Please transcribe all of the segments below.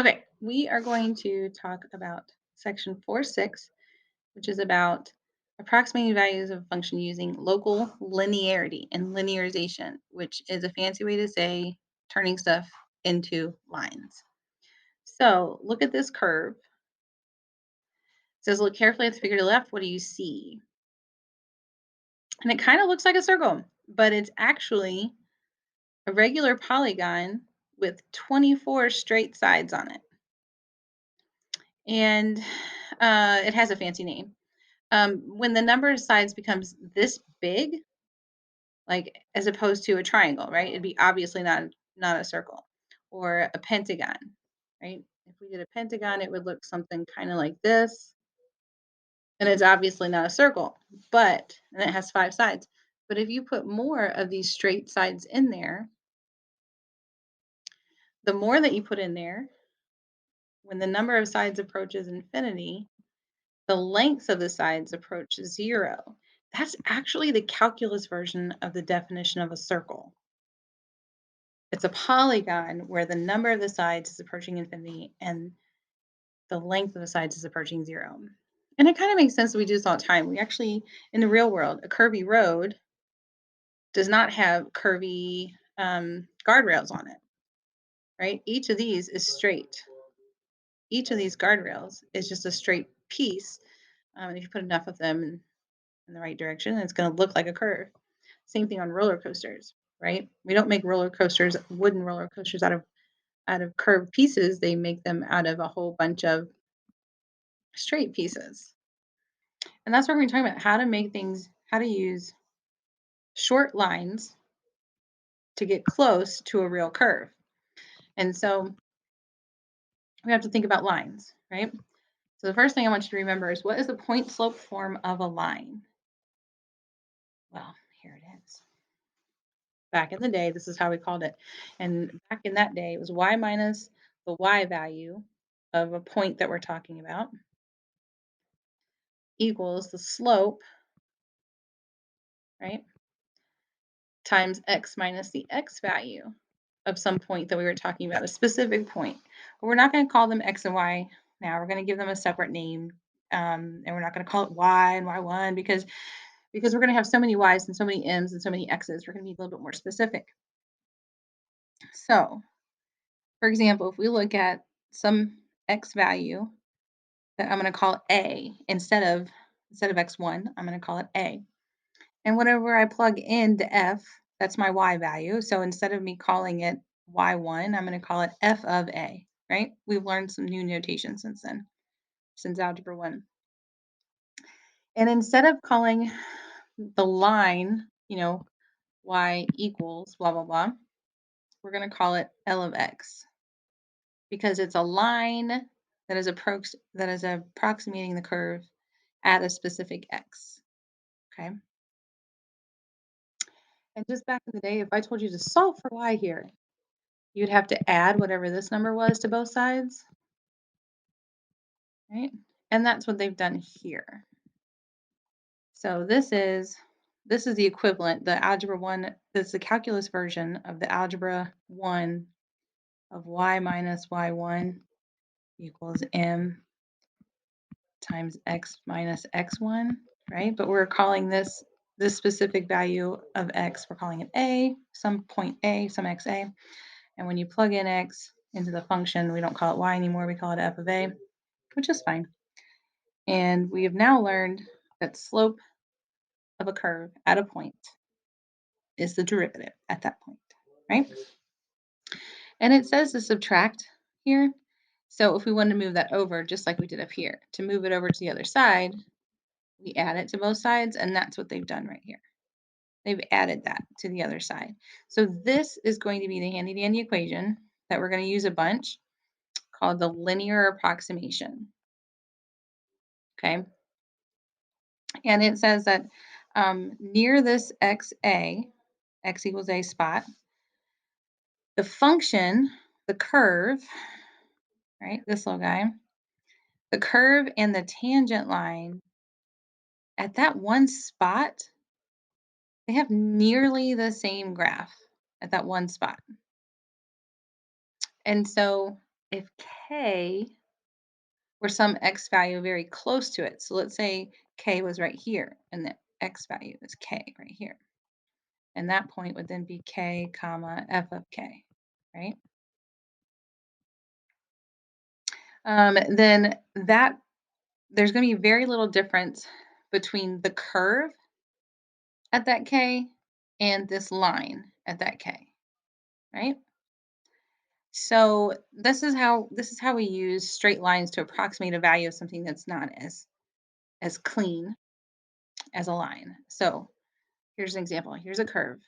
Okay, we are going to talk about section 4.6, which is about approximating values of a function using local linearity and linearization, which is a fancy way to say turning stuff into lines. So look at this curve. It says look carefully at the figure to the left. What do you see? And it kind of looks like a circle, but it's actually a regular polygon with 24 straight sides on it. And it has a fancy name. When the number of sides becomes this big, like as opposed to a triangle, right? It'd be obviously not a circle or a pentagon, right? If we did a pentagon, it would look something kind of like this, and it's obviously not a circle, but and it has five sides. But if you put more of these straight sides in there, the more that you put in there, when the number of sides approaches infinity, the lengths of the sides approach zero. That's actually the calculus version of the definition of a circle. It's a polygon where the number of the sides is approaching infinity and the length of the sides is approaching zero. And it kind of makes sense that we do this all the time. We actually, in the real world, a curvy road does not have curvy guardrails on it, right? Each of these is straight. Each of these guardrails is just a straight piece. And if you put enough of them in the right direction, it's going to look like a curve. Same thing on roller coasters, right? We don't make roller coasters, wooden roller coasters out of curved pieces. They make them out of a whole bunch of straight pieces. And that's what we're talking about, how to make things, how to use short lines to get close to a real curve. And so we have to think about lines, right? So the first thing I want you to remember is what is the point slope form of a line? Well, here it is. Back in the day, this is how we called it. And back in that day, it was y minus the y value of a point that we're talking about equals the slope, right, times x minus the x value of some point that we were talking about, a specific point. But we're not going to call them x and y now. We're going to give them a separate name. And we're not going to call it y and y1 because we're going to have so many y's and so many m's and so many x's. We're going to be a little bit more specific. So, for example, if we look at some x value that I'm going to call a instead of x1, I'm going to call it a. And whenever I plug in the f, that's my y value. So instead of me calling it y1, I'm going to call it f of a, right? We've learned some new notation since then, since algebra 1. And instead of calling the line, y equals blah, blah, blah, we're going to call it L of x because it's a line that is approximating the curve at a specific x. Okay. And just back in the day, if I told you to solve for y here, you'd have to add whatever this number was to both sides, right? And that's what they've done here. So this is the equivalent, the algebra 1, that's the calculus version of the algebra 1 of y minus y1 equals m times x minus x1, right? But we're calling this specific value of x, we're calling it a, some point a, some xa. And when you plug in x into the function, we don't call it y anymore, we call it f of a, which is fine. And we have now learned that slope of a curve at a point is the derivative at that point, right? And it says to subtract here. So if we want to move that over, just like we did up here, to move it over to the other side, we add it to both sides, and that's what they've done right here. They've added that to the other side. So this is going to be the handy-dandy equation that we're going to use a bunch called the linear approximation. Okay. And it says that near this xa, x equals a spot, the function, the curve, right, this little guy, the curve and the tangent line at that one spot, they have nearly the same graph at that one spot. And so if k were some x value very close to it. So let's say k was right here, and the x value is k right here. And that point would then be k comma f of k, right? Then that there's going to be very little difference between the curve at that k and this line at that k, right? So this is how we use straight lines to approximate a value of something that's not as clean as a line. So here's an example. Here's a curve,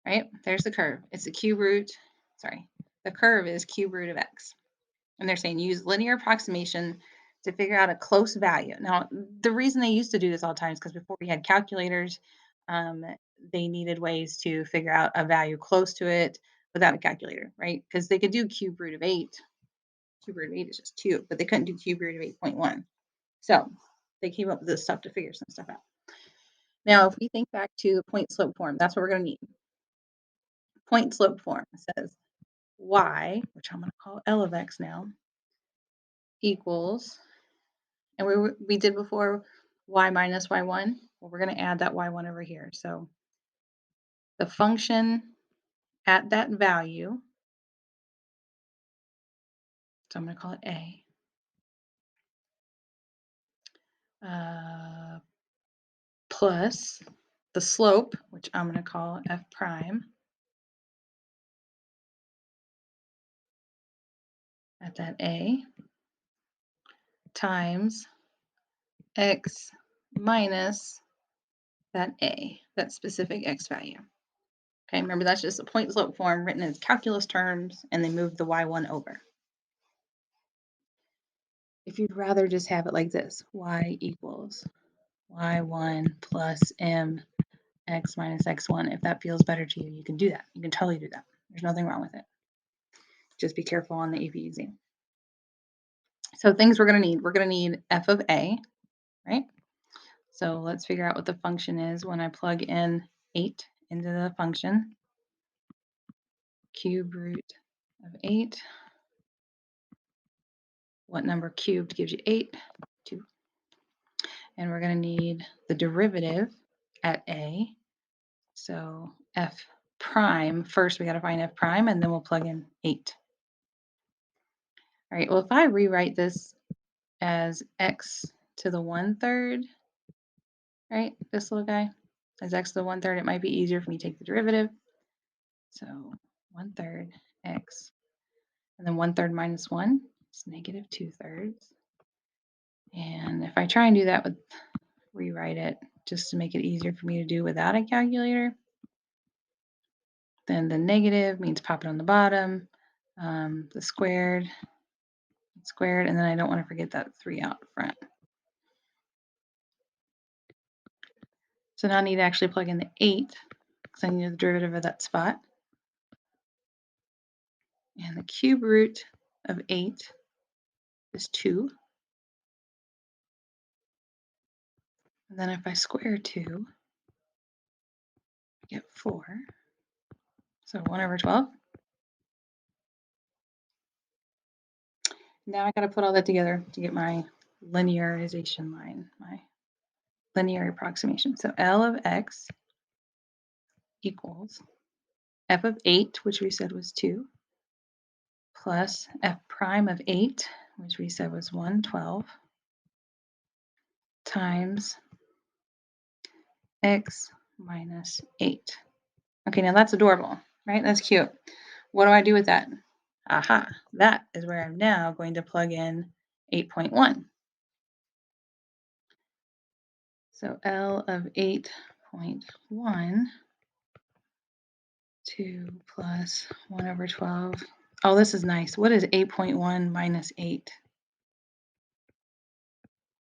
right? There's the curve. It's the cube root. Sorry, the curve is cube root of x. And they're saying use linear approximation to figure out a close value. Now, the reason they used to do this all the time is because before we had calculators, um, they needed ways to figure out a value close to it without a calculator, right? Because they could do cube root of 8. Cube root of 8 is just 2, but they couldn't do cube root of 8.1. So they came up with this stuff to figure some stuff out. Now, if we think back to the point slope form, that's what we're going to need. Point slope form says y, which I'm going to call L of x now, equals, and we did before y minus y1. Well, we're going to add that y1 over here. So the function at that value, so I'm going to call it a, plus the slope, which I'm going to call f prime, at that a, times x minus that a, that specific x value. Okay, remember that's just a point slope form written as calculus terms, and they move the y1 over. If you'd rather just have it like this, y equals y1 plus m x minus x1, if that feels better to you, you can do that. You can totally do that. There's nothing wrong with it. Just be careful on the AP exam. So things we're going to need f of a, right? So let's figure out what the function is when I plug in 8 into the function. Cube root of 8. What number cubed gives you 8? 2. And we're going to need the derivative at a. So f prime, first we got to find f prime, and then we'll plug in 8. All right, well, if I rewrite this as x to the 1/3, right, this little guy, as x to the 1/3, it might be easier for me to take the derivative. So 1/3 x, and then 1/3 minus 1 is negative 2/3. And if I try and do that with, rewrite it just to make it easier for me to do without a calculator, then the negative means pop it on the bottom, the squared, and then I don't want to forget that 3 out front. So now I need to actually plug in the 8 because I need the derivative of that spot. And the cube root of 8 is 2. And then if I square 2, I get 4. So 1/12. Now I got to put all that together to get my linearization line, my linear approximation. So L of x equals f of 8, which we said was 2, plus f prime of 8, which we said was 1/12, times x minus 8. Okay, now that's adorable, right? That's cute. What do I do with that? Aha, that is where I'm now going to plug in 8.1. So L of 8.1, 2 plus 1/12. Oh, this is nice. What is 8.1 minus 8?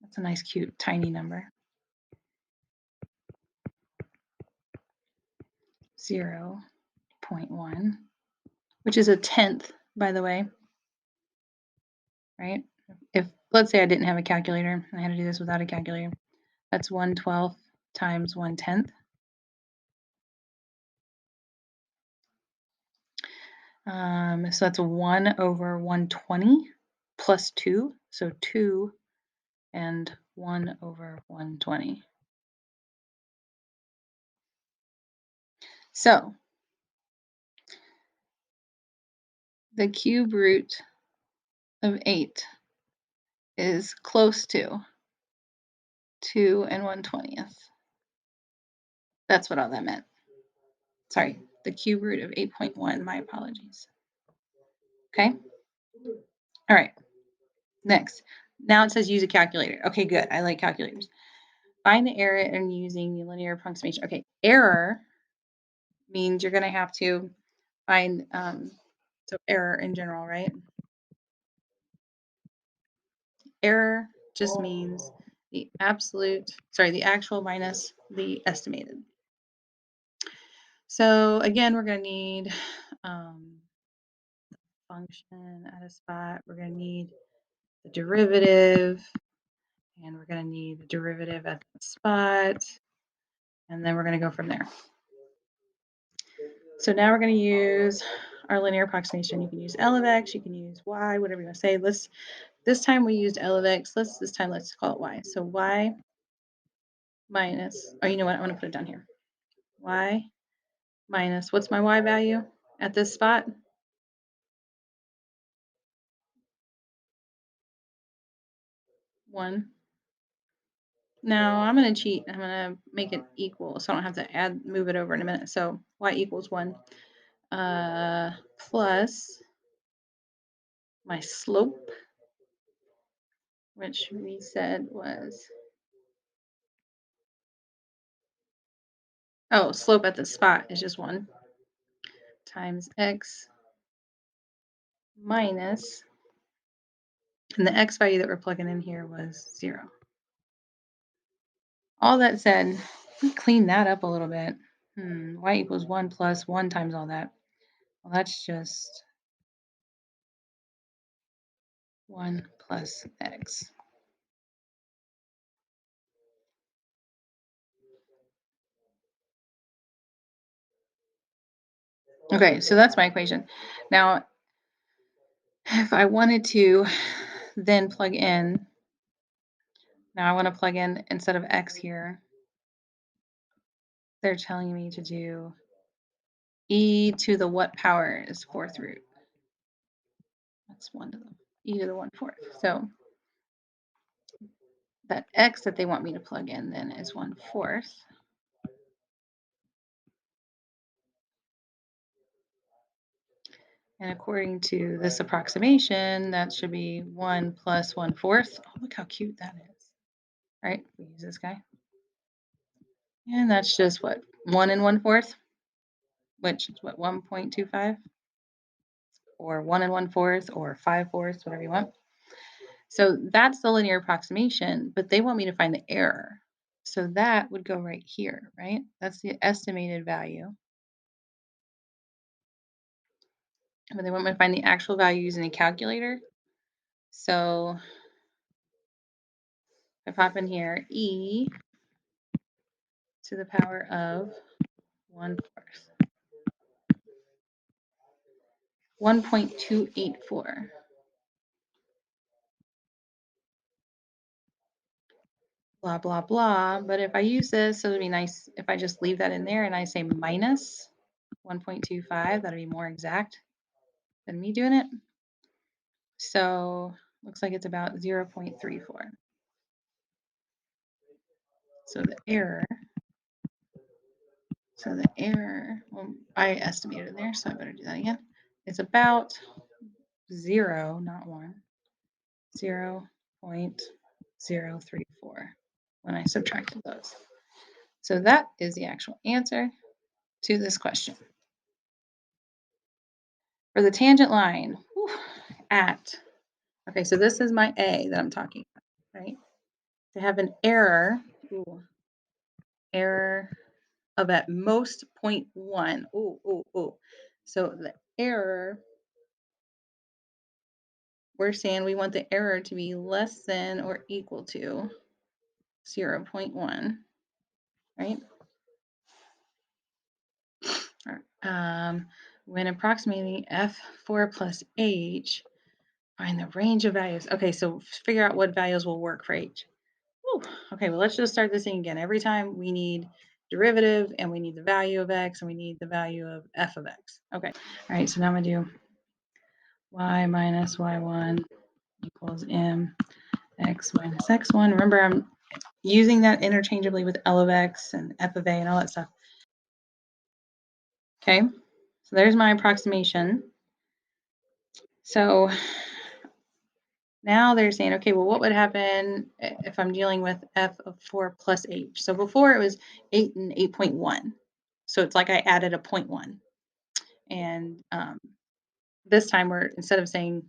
That's a nice, cute, tiny number. 0.1, which is a tenth, by the way, right? If, let's say I didn't have a calculator and I had to do this without a calculator, that's 1/12 times 1/10. So that's 1 over 120 plus 2. So 2 and 1 over 120. So the cube root of 8 is close to 2 and 1/20th. That's what all that meant. Sorry, the cube root of 8.1. My apologies. Okay. All right. Next. Now it says use a calculator. Okay, good. I like calculators. Find the error in using the linear approximation. Okay, error means you're going to have to find so error in general, right? Error just means the actual minus the estimated. So again, we're going to need function at a spot. We're going to need the derivative, and we're going to need the derivative at the spot, and then we're going to go from there. So now we're going to use our linear approximation. You can use L of x, you can use y, whatever you want to say. This time we used L of x. Let's call it y. So y minus, oh, you know what? I'm going to put it down here. Y minus, what's my y value at this spot? 1. Now I'm going to cheat. I'm going to make it equal so I don't have to move it over in a minute. So y equals 1 plus my slope, which we said was, slope at the spot is just 1 times x minus, and the x value that we're plugging in here was 0. All that said, let me clean that up a little bit. Y equals 1 plus 1 times all that. Well, that's just 1 plus x. Okay, so that's my equation. Now, if I wanted to then plug in, now I want to plug in, instead of x here, they're telling me to do e to the what power is 4th root. That's 1 to the e to the 1/4. So that x that they want me to plug in then is 1/4. And according to this approximation, that should be 1 plus 1/4. Oh, look how cute that is. All right, we use this guy. And that's just what? 1 and 1/4, which is what, 1.25? Or 1 and 1/4, or 5/4, whatever you want. So that's the linear approximation, but they want me to find the error. So that would go right here, right? That's the estimated value. But they want me to find the actual value using a calculator. So if I pop in here, e to the power of 1/4. 1.284. Blah, blah, blah. But if I use this, it would be nice if I just leave that in there and I say minus 1.25. That'd be more exact than me doing it. So looks like it's about 0.34. So the error, well, I estimated in there, so I better do that again. It's about 0, not 1, 0.034 when I subtracted those. So that is the actual answer to this question. For the tangent line, okay, so this is my A that I'm talking about, right? To have an error, error of at most 0.1. So the error, we're saying we want the error to be less than or equal to 0.1, right? when approximating f4 plus h, find the range of values. Okay, so figure out what values will work for h. Whew. Okay, well, let's just start this thing again. Every time we need derivative and we need the value of x and we need the value of f of x. Okay, all right, so now I'm going to do y minus y1 equals mx minus x1. Remember, I'm using that interchangeably with L of x and f of a and all that stuff. Okay, so there's my approximation. So now they're saying, okay, well, what would happen if I'm dealing with f of 4 plus h? So before it was 8 and 8.1. So it's like I added a 0.1. And this time we're, instead of saying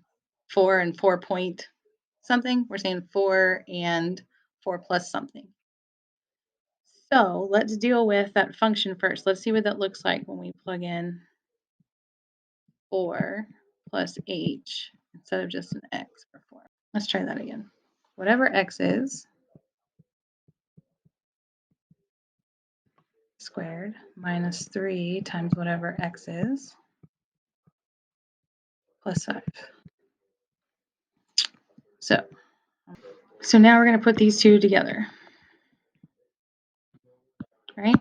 4 and 4 point something, we're saying 4 and 4 plus something. So let's deal with that function first. Let's see what that looks like when we plug in 4 plus h instead of just an x for 4. Let's try that again. Whatever x is squared minus 3 times whatever x is plus 5. So now we're going to put these two together, right?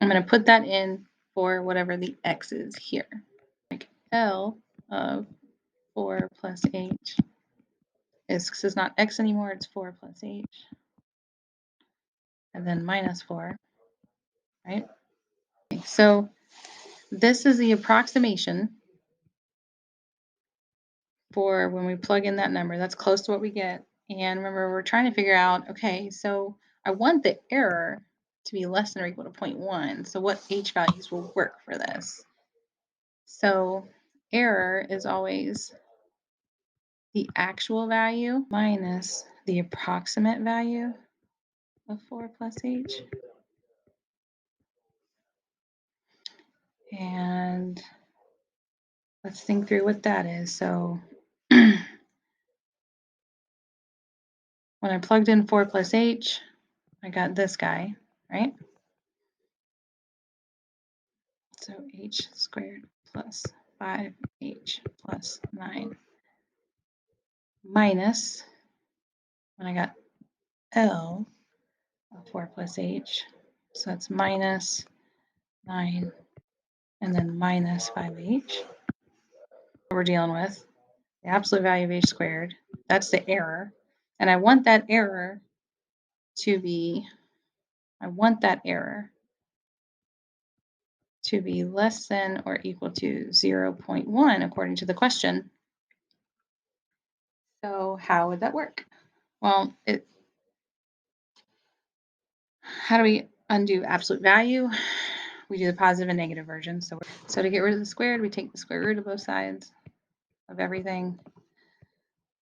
I'm going to put that in for whatever the x is here. Like L of 4 plus h is, because it's not x anymore, it's 4 plus h. And then minus 4, right? Okay, so this is the approximation for when we plug in that number. That's close to what we get. And remember, we're trying to figure out, okay, so I want the error to be less than or equal to 0.1. So what h values will work for this? So error is always the actual value minus the approximate value of 4 plus h. And let's think through what that is. So when I plugged in 4 plus h, I got this guy, right? So h squared plus 5h plus 9 minus, when I got L of 4 plus h, so that's minus 9 and then minus 5h. What we're dealing with, the absolute value of h squared, that's the error. And I want that error to be, less than or equal to 0.1 according to the question. So how would that work? Well, how do we undo absolute value? We do the positive and negative version. So to get rid of the squared, we take the square root of both sides of everything.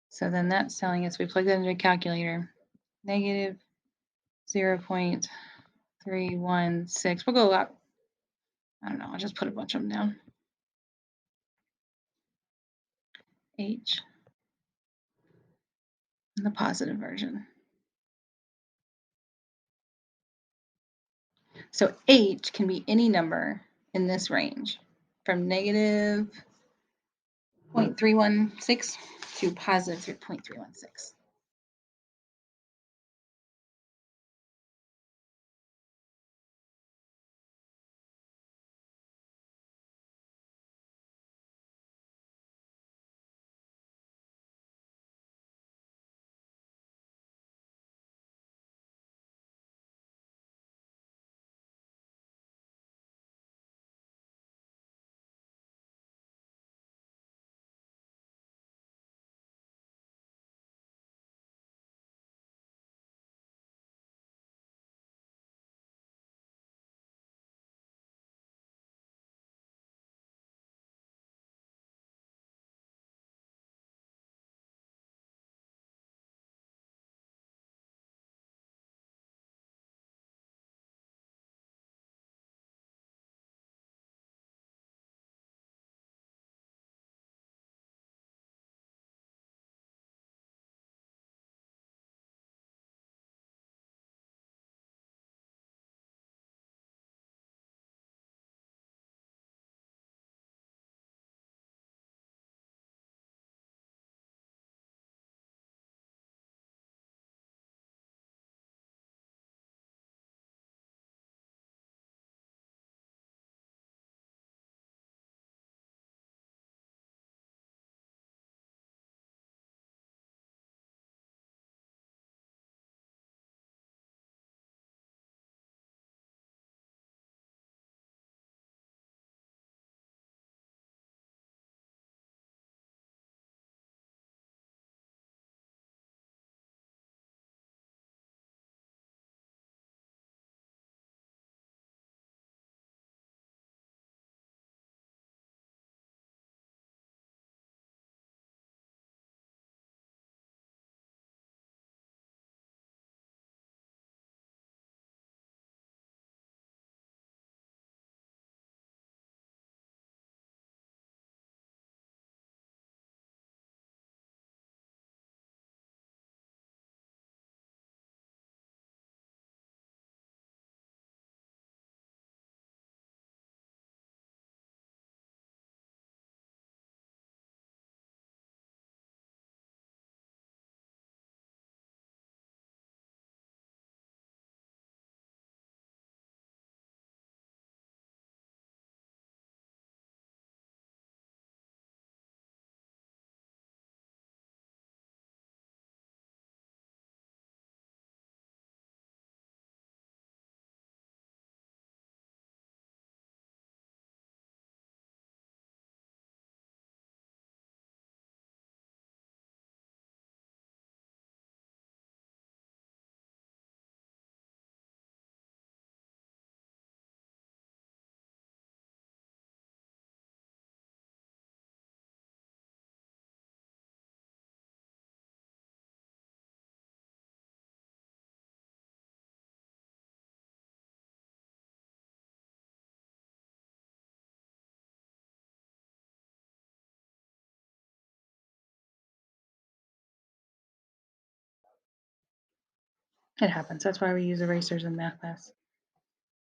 So then that's telling us, we plug that into a calculator, negative 0.316. We'll go up, I don't know, I'll just put a bunch of them down. H in the positive version. So h can be any number in this range from negative 0.316 to positive 0.316. It happens. That's why we use erasers in math class.